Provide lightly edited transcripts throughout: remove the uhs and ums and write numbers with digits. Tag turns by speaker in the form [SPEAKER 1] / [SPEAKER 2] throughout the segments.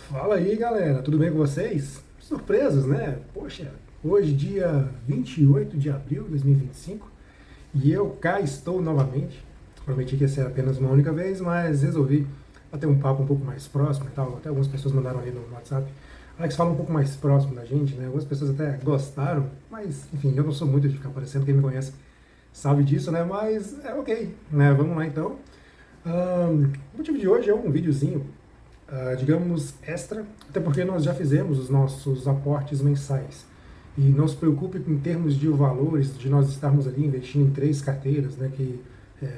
[SPEAKER 1] Fala aí, galera, tudo bem com vocês? Surpresos, né? Poxa, hoje, dia 28 de abril de 2025, e eu cá estou novamente. Prometi que ia ser apenas uma única vez, mas resolvi bater um papo um pouco mais próximo e tal. Até algumas pessoas mandaram ali no WhatsApp. Alex, fala um pouco mais próximo da gente, né? Algumas pessoas até gostaram, mas enfim, eu não sou muito de ficar aparecendo, quem me conhece sabe disso, né? Mas é ok, né? Vamos lá então. O motivo de hoje é um videozinho, digamos, extra, até porque nós já fizemos os nossos aportes mensais. E não se preocupe em termos de valores, de nós estarmos ali investindo em três carteiras, né, que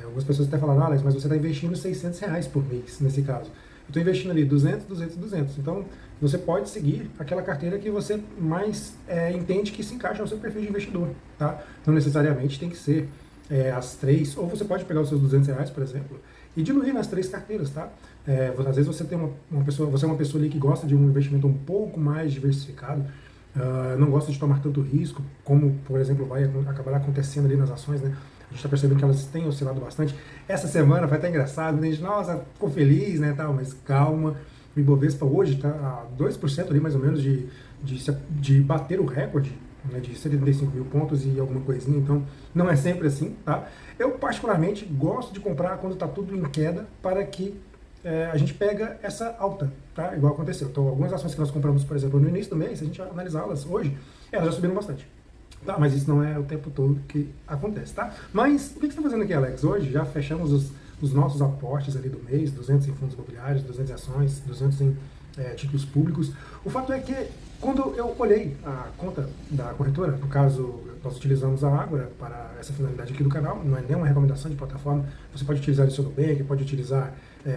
[SPEAKER 1] algumas pessoas até falaram, Alex, mas você está investindo R$ 600 por mês, nesse caso. Eu estou investindo ali 200, 200, 200. Então, você pode seguir aquela carteira que você mais entende que se encaixa ao seu perfil de investidor, tá? Não necessariamente tem que ser as três, ou você pode pegar os seus R$ 200, por exemplo, e diluir nas três carteiras, tá? Às vezes você tem uma pessoa, você é uma pessoa ali que gosta de um investimento um pouco mais diversificado, não gosta de tomar tanto risco, como, por exemplo, vai acabar acontecendo ali nas ações, né? A gente está percebendo que elas têm oscilado bastante. Essa semana foi até engraçado, né? A gente, nossa, ficou feliz, né, tal, mas calma. O Ibovespa hoje está a 2% ali, mais ou menos, de bater o recorde, né, de 75 mil pontos e alguma coisinha, então não é sempre assim, tá? Eu particularmente gosto de comprar quando está tudo em queda para que a gente pega essa alta, tá? Igual aconteceu. Então, algumas ações que nós compramos, por exemplo, no início do mês, se a gente analisá-las hoje, elas já subiram bastante. Tá, mas isso não é o tempo todo que acontece, tá? Mas o que você está fazendo aqui, Alex? Hoje já fechamos os nossos aportes ali do mês, 200 em fundos imobiliários, 200 em ações, 200 em títulos públicos. O fato é que quando eu olhei a conta da corretora, no caso, nós utilizamos a Ágora para essa finalidade aqui do canal, não é nenhuma recomendação de plataforma, você pode utilizar o seu Nubank, pode utilizar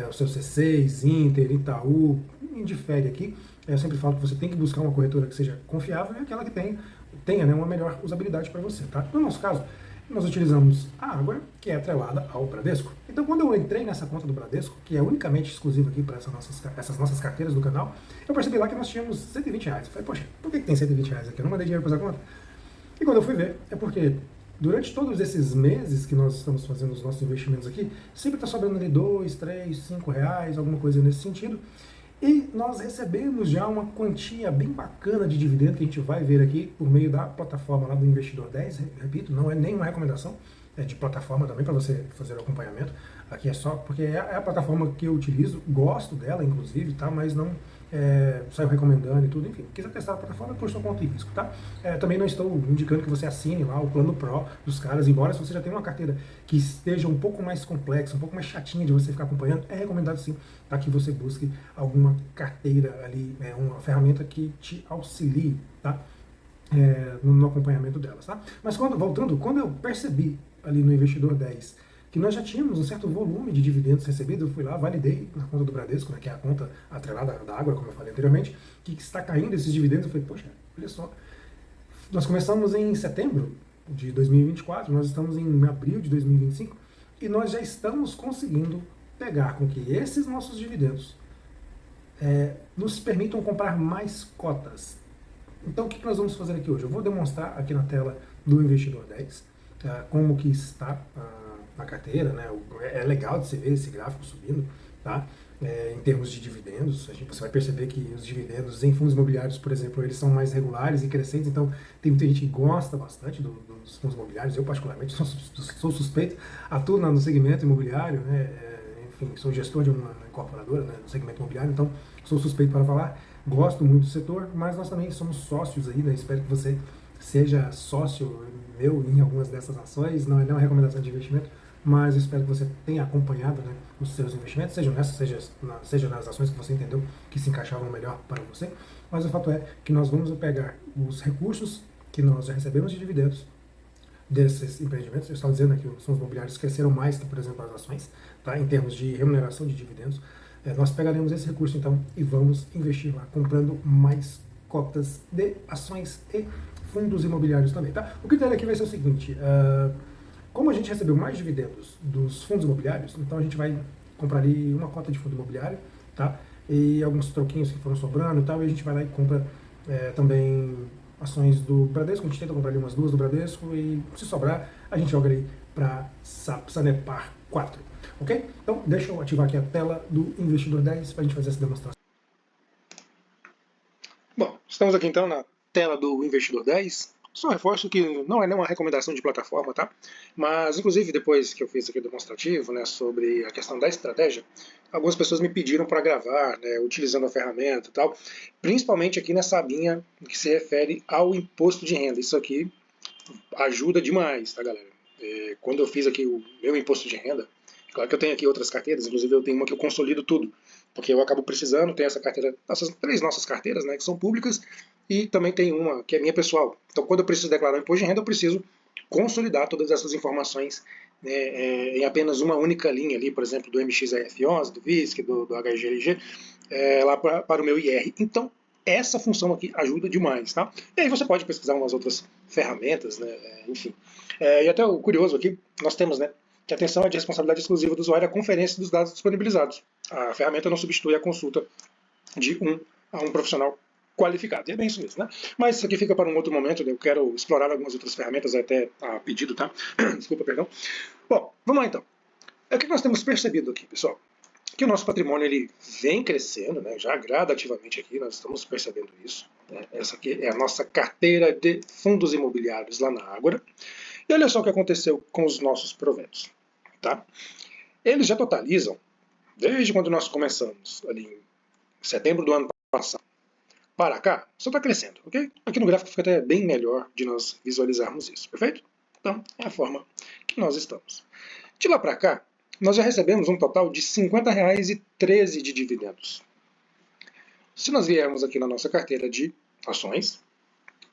[SPEAKER 1] o seu C6, Inter, Itaú, indifere aqui. Eu sempre falo que você tem que buscar uma corretora que seja confiável e aquela que tenha, né, uma melhor usabilidade para você, tá? No nosso caso, nós utilizamos a Ágora, que é atrelada ao Bradesco. Então, quando eu entrei nessa conta do Bradesco, que é unicamente exclusiva aqui para essas nossas carteiras do canal, eu percebi lá que nós tínhamos R$ 120. Eu falei, poxa, por que tem R$ 120 aqui? Eu não mandei dinheiro para essa conta. E quando eu fui ver, é porque durante todos esses meses que nós estamos fazendo os nossos investimentos aqui, sempre está sobrando ali R$ 2, R$ 3, R$ 5, alguma coisa nesse sentido. E nós recebemos já uma quantia bem bacana de dividendo que a gente vai ver aqui por meio da plataforma lá do Investidor 10, repito, não é nenhuma recomendação, é de plataforma também para você fazer o acompanhamento. Aqui é só porque é a plataforma que eu utilizo, gosto dela inclusive, tá? Mas não saio recomendando e tudo, enfim. Quiser testar a plataforma, por sua conta e risco, tá? Também não estou indicando que você assine lá o plano Pro dos caras, embora se você já tenha uma carteira que esteja um pouco mais complexa, um pouco mais chatinha de você ficar acompanhando, é recomendado sim, tá? Que você busque alguma carteira ali, uma ferramenta que te auxilie, tá? No acompanhamento delas, tá? Mas voltando, quando eu percebi ali no Investidor 10 que nós já tínhamos um certo volume de dividendos recebidos, eu fui lá, validei na conta do Bradesco, né, que é a conta atrelada da Ágora, como eu falei anteriormente, que está caindo esses dividendos. Eu falei, poxa, olha só, nós começamos em setembro de 2024, nós estamos em abril de 2025, e nós já estamos conseguindo pegar com que esses nossos dividendos nos permitam comprar mais cotas. Então, o que nós vamos fazer aqui hoje? Eu vou demonstrar aqui na tela do Investidor 10 como que está na carteira, né? É legal de você ver esse gráfico subindo, tá? Em termos de dividendos, você vai perceber que os dividendos em fundos imobiliários, por exemplo, eles são mais regulares e crescentes, então tem muita gente que gosta bastante dos fundos imobiliários. Eu particularmente sou suspeito, atuo no segmento imobiliário, né? Enfim, sou gestor de uma incorporadora, né, no segmento imobiliário, então sou suspeito para falar, gosto muito do setor, mas nós também somos sócios aí, né? Espero que você seja sócio meu em algumas dessas ações, não é uma recomendação de investimento, mas eu espero que você tenha acompanhado, né, os seus investimentos, seja nessas, seja nas ações que você entendeu que se encaixavam melhor para você. Mas o fato é que nós vamos pegar os recursos que nós já recebemos de dividendos desses empreendimentos. Eu estava dizendo que os fundos imobiliários cresceram mais que, por exemplo, as ações, tá, em termos de remuneração de dividendos. Nós pegaremos esse recurso, então, e vamos investir lá, comprando mais cotas de ações e fundos imobiliários também, tá? O critério aqui vai ser o seguinte, como a gente recebeu mais dividendos dos fundos imobiliários, então a gente vai comprar ali uma cota de fundo imobiliário, tá? E alguns troquinhos que foram sobrando e tal, e a gente vai lá e compra também ações do Bradesco. A gente tenta comprar ali umas duas do Bradesco e se sobrar, a gente joga ali para Sanepar 4, ok? Então, deixa eu ativar aqui a tela do Investidor 10 para a gente fazer essa demonstração. Estamos aqui então na tela do Investidor 10. Só reforço que não é nenhuma recomendação de plataforma, tá? Mas, inclusive, depois que eu fiz aqui o demonstrativo, né, sobre a questão da estratégia, algumas pessoas me pediram para gravar, né, utilizando a ferramenta e tal, principalmente aqui nessa abinha que se refere ao imposto de renda. Isso aqui ajuda demais, tá, galera? Quando eu fiz aqui o meu imposto de renda, claro que eu tenho aqui outras carteiras, inclusive eu tenho uma que eu consolido tudo, porque eu acabo precisando, tem essa carteira, essas três nossas carteiras, né, que são públicas, e também tem uma que é minha pessoal. Então, quando eu preciso declarar o imposto de renda, eu preciso consolidar todas essas informações, né, em apenas uma única linha ali, por exemplo, do MXRF11, do VISC, do HGLG, lá para o meu IR. Então, essa função aqui ajuda demais, tá? E aí você pode pesquisar umas outras ferramentas, né? Enfim. E até o curioso aqui, nós temos, né, que a atenção é de responsabilidade exclusiva do usuário à conferência dos dados disponibilizados. A ferramenta não substitui a consulta de um a um profissional qualificado. E é bem isso mesmo, né? Mas isso aqui fica para um outro momento, né? Eu quero explorar algumas outras ferramentas até a pedido, tá? Desculpa, perdão. Bom, vamos lá então. O que nós temos percebido aqui, pessoal? Que o nosso patrimônio ele vem crescendo, né, já gradativamente aqui, nós estamos percebendo isso. Né? Essa aqui é a nossa carteira de fundos imobiliários lá na Ágora. E olha só o que aconteceu com os nossos proventos. Tá? Eles já totalizam, desde quando nós começamos, ali em setembro do ano passado, para cá, só está crescendo, ok? Aqui no gráfico fica até bem melhor de nós visualizarmos isso, perfeito? Então, é a forma que nós estamos. De lá para cá, nós já recebemos um total de R$ 50,13 de dividendos. Se nós viermos aqui na nossa carteira de ações,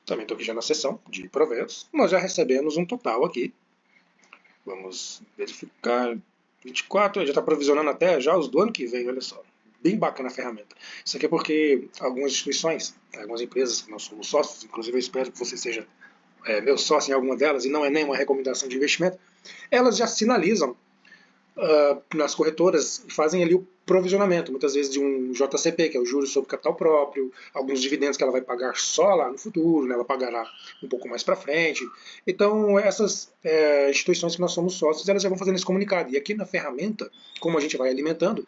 [SPEAKER 1] também estou aqui já na seção de proventos, nós já recebemos um total aqui. Vamos verificar. 24, já está provisionando até já os do ano que vem, olha só. Bem bacana a ferramenta. Isso aqui é porque algumas instituições, algumas empresas que nós somos sócios, inclusive eu espero que você seja meu sócio em alguma delas, e não é nenhuma recomendação de investimento, elas já sinalizam nas corretoras fazem ali o provisionamento, muitas vezes de um JCP, que é o juros sobre capital próprio, alguns dividendos que ela vai pagar só lá no futuro, né, ela pagará um pouco mais para frente. Então, essas instituições que nós somos sócios, elas já vão fazendo esse comunicado. E aqui na ferramenta, como a gente vai alimentando,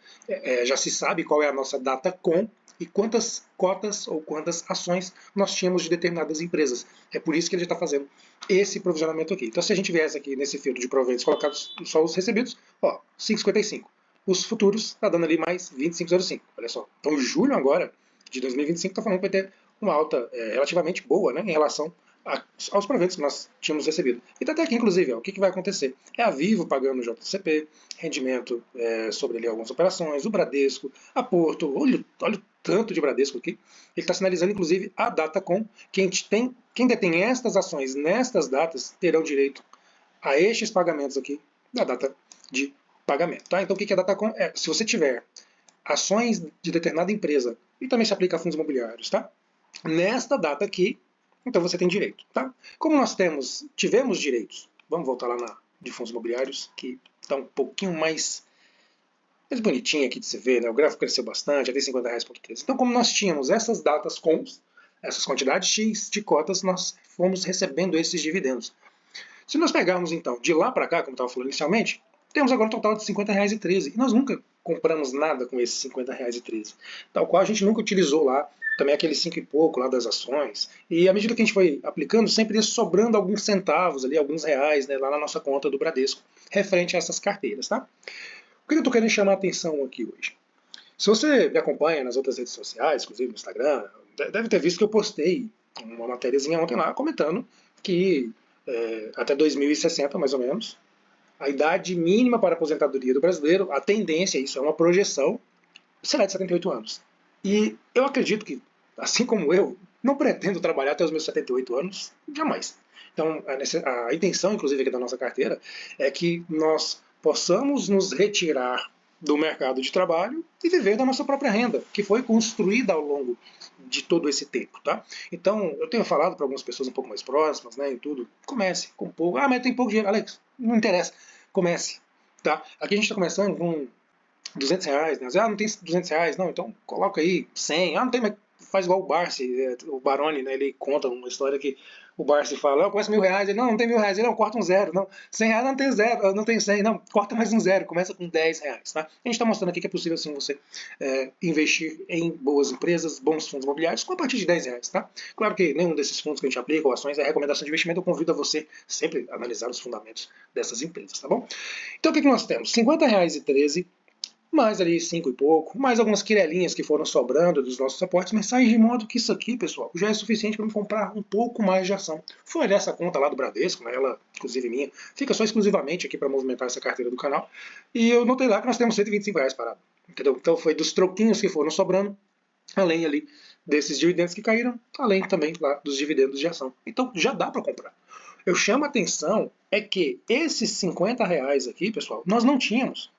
[SPEAKER 1] já se sabe qual é a nossa data com e quantas cotas ou quantas ações nós tínhamos de determinadas empresas. É por isso que ele já está fazendo esse provisionamento aqui. Então, se a gente viesse aqui nesse filtro de proventos colocados só os recebidos, ó, 5,55. Os futuros está dando ali mais 25,05. Olha só. Então, julho agora de 2025 está falando que vai ter uma alta relativamente boa, né, em relação aos proventos que nós tínhamos recebido. E até aqui, inclusive, ó, o que vai acontecer? É a Vivo pagando o JCP, rendimento sobre ali algumas operações, o Bradesco, a Porto, olha o tanto de Bradesco aqui. Ele está sinalizando, inclusive, a data com quem detém estas ações nestas datas terão direito a estes pagamentos aqui da data de pagamento. Tá? Então, o que é Datacom? Se você tiver ações de determinada empresa, e também se aplica a fundos imobiliários, tá? Nesta data aqui, então você tem direito. Tá? Como nós tivemos direitos, vamos voltar lá de fundos imobiliários, que está um pouquinho mais bonitinho aqui de se ver, né? O gráfico cresceu bastante, até R$50,13. Então, como nós tínhamos essas datas com essas quantidades X de cotas, nós fomos recebendo esses dividendos. Se nós pegarmos, então, de lá para cá, como eu estava falando inicialmente, temos agora um total de R$50,13. E nós nunca compramos nada com esses R$50,13. Tal qual a gente nunca utilizou lá também aquele 5 e pouco lá das ações. E à medida que a gente foi aplicando, sempre ia sobrando alguns centavos ali, alguns reais, né, lá na nossa conta do Bradesco, referente a essas carteiras, tá? O que eu estou querendo chamar a atenção aqui hoje? Se você me acompanha nas outras redes sociais, inclusive no Instagram, deve ter visto que eu postei uma matériazinha ontem lá comentando que até 2060, mais ou menos, a idade mínima para a aposentadoria do brasileiro, a tendência, isso é uma projeção, será de 78 anos. E eu acredito que, assim como eu, não pretendo trabalhar até os meus 78 anos, jamais. Então, a intenção, inclusive, aqui da nossa carteira, é que nós possamos nos retirar do mercado de trabalho e viver da nossa própria renda, que foi construída ao longo de todo esse tempo, tá? Então, eu tenho falado para algumas pessoas um pouco mais próximas, né, e tudo, comece com pouco. Ah, mas tem pouco dinheiro. Alex, não interessa. Comece, tá? Aqui a gente está começando com R$200, né? Ah, não tem R$200, não, então coloca aí 100. Ah, não tem, mas
[SPEAKER 2] faz igual o Barsi, o Baroni, né? Ele conta uma história que o Barsi fala, eu conheço R$ 1.000, ele, não tem R$ 1.000, ele, não, corta um zero, não, R$ 100, não tem zero, não tem 100, não, corta mais um zero, começa com R$ 10, tá? A gente está mostrando aqui que é possível sim você investir em boas empresas, bons fundos imobiliários, com a partir de R$ 10, tá? Claro que nenhum desses fundos que a gente aplica ou ações é recomendação de investimento, eu convido a você sempre analisar os fundamentos dessas empresas, tá bom? Então o que nós temos? R$ 50,13, mais ali 5 e pouco, mais algumas quirelinhas que foram sobrando dos nossos aportes mensais, de modo que isso aqui, pessoal, já é suficiente para me comprar um pouco mais de ação. Foi nessa conta lá do Bradesco, né, ela, inclusive minha, fica só exclusivamente aqui para movimentar essa carteira do canal, e eu notei lá que nós temos R$ 125 parado, entendeu? Então foi dos troquinhos que foram sobrando, além ali desses dividendos que caíram, além também lá dos dividendos de ação. Então já dá para comprar. Eu chamo a atenção é que esses R$ 50 aqui, pessoal, nós não tínhamos.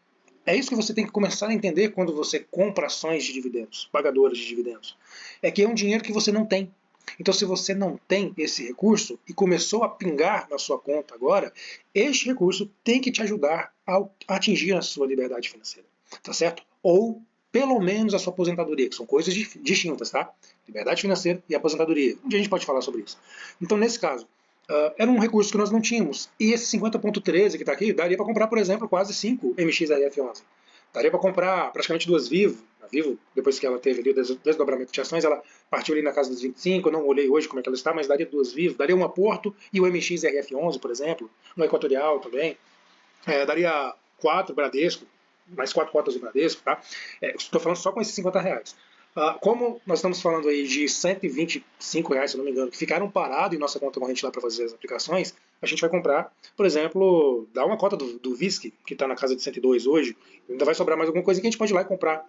[SPEAKER 2] É isso que você tem que começar a entender quando você compra ações de dividendos, pagadoras de dividendos. É que é um dinheiro que você não tem. Então, se você não tem esse recurso e começou a pingar na sua conta agora, este recurso tem que te ajudar a atingir a sua liberdade financeira. Tá certo? Ou, pelo menos, a sua aposentadoria, que são coisas distintas, tá? Liberdade financeira e aposentadoria. Um dia a gente pode falar sobre isso. Então, nesse caso, era um recurso que nós não tínhamos. E esse 50,13 que está aqui, daria para comprar, por exemplo, quase 5 MXRF11. Daria para comprar praticamente 2 Vivo. A Vivo, depois que ela teve ali o desdobramento de ações, ela partiu ali na casa dos 25. Eu não olhei hoje como é que ela está, mas daria 2 Vivo. Daria uma Porto e o MXRF11, por exemplo. Uma Equatorial também. Daria 4 Bradesco, mais 4 cotas do Bradesco, tá? Estou falando só com esses R$ 50. Como nós estamos falando aí de R$ 125, se não me engano, que ficaram parados em nossa conta corrente lá para fazer as aplicações, a gente vai comprar, por exemplo, dá uma cota do VISC, que está na casa de 102 hoje, ainda vai sobrar mais alguma coisa que a gente pode ir lá e comprar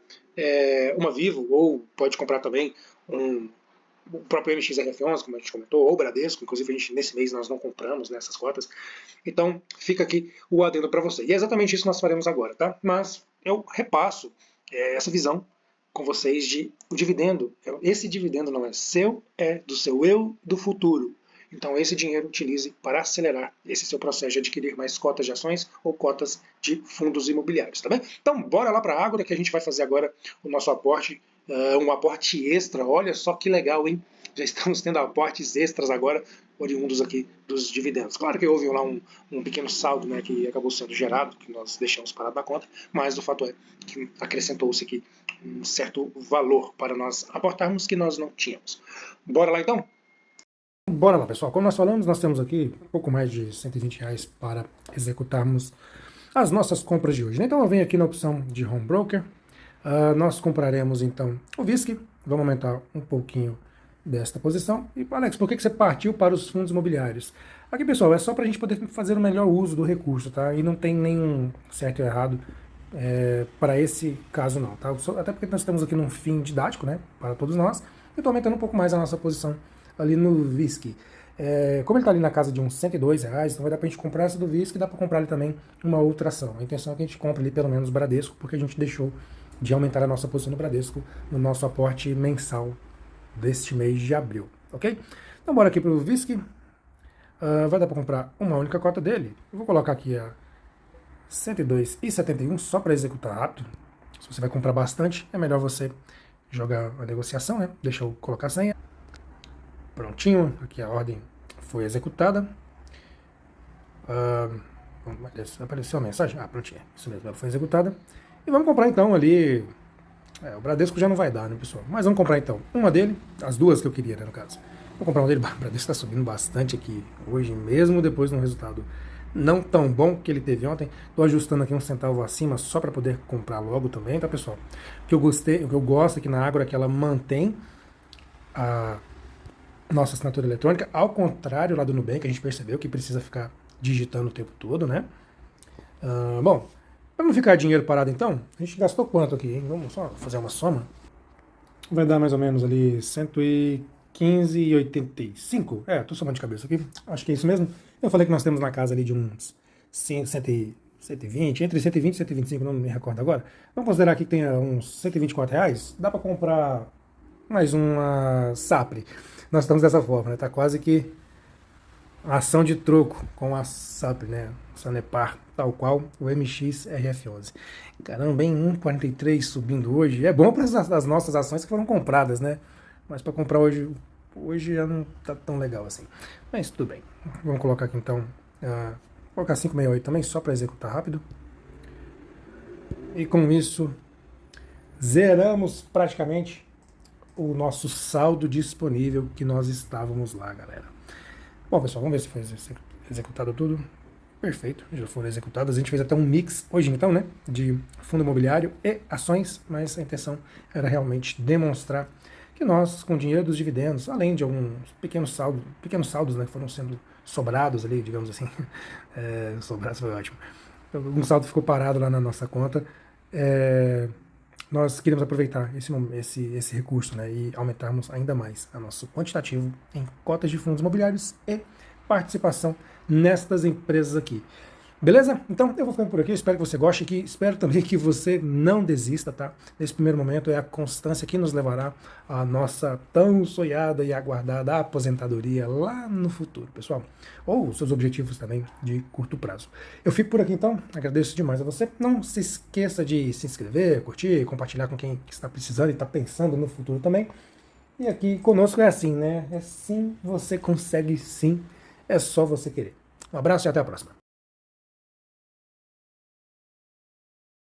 [SPEAKER 2] uma Vivo, ou pode comprar também o próprio MXRF11, como a gente comentou, ou o Bradesco, inclusive nesse mês nós não compramos nessas cotas. Então fica aqui o adendo para você. E é exatamente isso que nós faremos agora, tá? Mas eu repasso essa visão com vocês de o dividendo. Esse dividendo não é seu, é do seu eu do futuro. Então esse dinheiro utilize para acelerar esse seu processo de adquirir mais cotas de ações ou cotas de fundos imobiliários, tá bem? Então bora lá para a Ágora que a gente vai fazer agora o nosso aporte, um aporte extra. Olha só que legal, hein? Já estamos tendo aportes extras agora, oriundos aqui dos dividendos. Claro que houve lá um pequeno saldo, né, que acabou sendo gerado, que nós deixamos parado na conta, mas o fato é que acrescentou-se aqui um certo valor para nós aportarmos que nós não tínhamos. Bora lá então?
[SPEAKER 1] Bora lá, pessoal. Como nós falamos, nós temos aqui um pouco mais de R$ 120 para executarmos as nossas compras de hoje, né? Então eu venho aqui na opção de Home Broker. Nós compraremos então o VISC. Vamos aumentar um pouquinho desta posição. E Alex, por que você partiu para os fundos imobiliários? Aqui, pessoal, é só para a gente poder fazer o melhor uso do recurso, tá? E não tem nenhum certo ou errado para esse caso não, tá? Até porque nós estamos aqui num fim didático, né? Para todos nós. Eu estou aumentando um pouco mais a nossa posição ali no VISC. Como ele está ali na casa de uns R$ 102, então vai dar para a gente comprar essa do VISC e dá para comprar ali também uma outra ação. A intenção é que a gente compre ali pelo menos o Bradesco, porque a gente deixou de aumentar a nossa posição no Bradesco no nosso aporte mensal deste mês de abril, ok? Então bora aqui para o VISC. Vai dar para comprar uma única cota dele. Eu vou colocar aqui a 102,71 só para executar rápido. Se você vai comprar bastante, é melhor você jogar a negociação, né? Deixa eu colocar a senha. Prontinho, aqui a ordem foi executada. Apareceu a mensagem? Prontinho, isso mesmo, ela foi executada. E vamos comprar então ali. O Bradesco já não vai dar, né, pessoal? Mas vamos comprar então uma dele, as duas que eu queria, né, no caso. Vou comprar uma dele. O Bradesco está subindo bastante aqui hoje, mesmo depois de um resultado não tão bom que ele teve ontem. Estou ajustando aqui um centavo acima só para poder comprar logo também, tá, pessoal? O que eu gosto aqui na Ágora é que ela mantém a nossa assinatura eletrônica, ao contrário lá do Nubank, a gente percebeu que precisa ficar digitando o tempo todo, né? Bom, para não ficar dinheiro parado então, a gente gastou quanto aqui, hein? Vamos só fazer uma soma. Vai dar mais ou menos ali 115,85. Tô somando de cabeça aqui, acho que é isso mesmo. Eu falei que nós temos na casa ali de uns 120, entre 120 e 125, não me recordo agora. Vamos considerar aqui que tenha uns R$ 124, dá para comprar mais uma SAPRE. Nós estamos dessa forma, né? Tá quase que ação de troco com a SAPRE, né? Sanepar, tal qual o MXRF11. Caramba, bem 1,43 subindo hoje. É bom para as nossas ações que foram compradas, né? mas para comprar hoje já não tá tão legal assim. Mas tudo bem. Vamos colocar aqui então, vou colocar 568 também, só para executar rápido. E com isso, zeramos praticamente o nosso saldo disponível que nós estávamos lá, galera. Bom, pessoal, vamos ver se foi executado tudo. Perfeito, já foram executadas. A gente fez até um mix hoje, então, né, de fundo imobiliário e ações, mas a intenção era realmente demonstrar que nós, com o dinheiro dos dividendos, além de alguns pequenos saldos, né, que foram sendo sobrados ali, digamos assim, sobrados foi ótimo, algum saldo ficou parado lá na nossa conta, nós queríamos aproveitar esse recurso, né, e aumentarmos ainda mais o nosso quantitativo em cotas de fundos imobiliários e participação nestas empresas aqui. Beleza? Então eu vou ficando por aqui, espero que você goste aqui, espero também que você não desista, tá? Nesse primeiro momento é a constância que nos levará à nossa tão sonhada e aguardada aposentadoria lá no futuro, pessoal. Ou os seus objetivos também de curto prazo. Eu fico por aqui então, agradeço demais a você. Não se esqueça de se inscrever, curtir, compartilhar com quem está precisando e está pensando no futuro também. E aqui conosco é assim, né? É sim, você consegue sim, é só você querer. Um abraço e até a próxima.